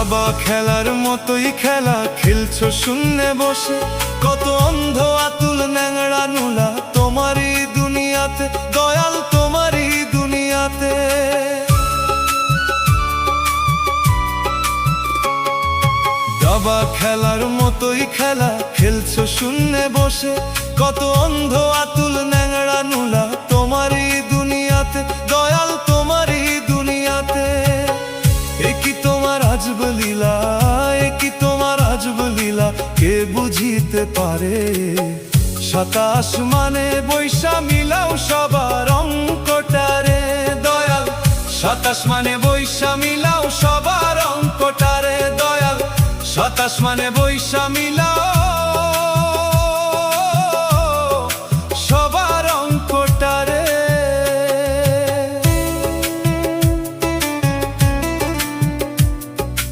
দাবা খেলার মতোই খেলা খেলছো শূন্যে বসে, কত অন্ধ আতুল ন্যাংড়া নুলা তোমারই দুনিয়াতে, দয়াল তোমারই দুনিয়াতে। দাবা খেলার মতোই খেলা খেলছো শূন্যে বসে, কত অন্ধ আতুল ন্যাংড়া নুলা তোমারই দুনিয়াতে, দয়াল তোমারই দুনিয়াতে। একই তোমার আজব লীলা, একই তোমার আজব লীলা, কে বুঝিতে পারে? সাতাশ মানে বৈশা মিলাও সবার অঙ্কটারে, দয়াল সাতাশ মানে বৈশা মিলাও সবার অঙ্কটারে, দয়াল সাতাশ মানে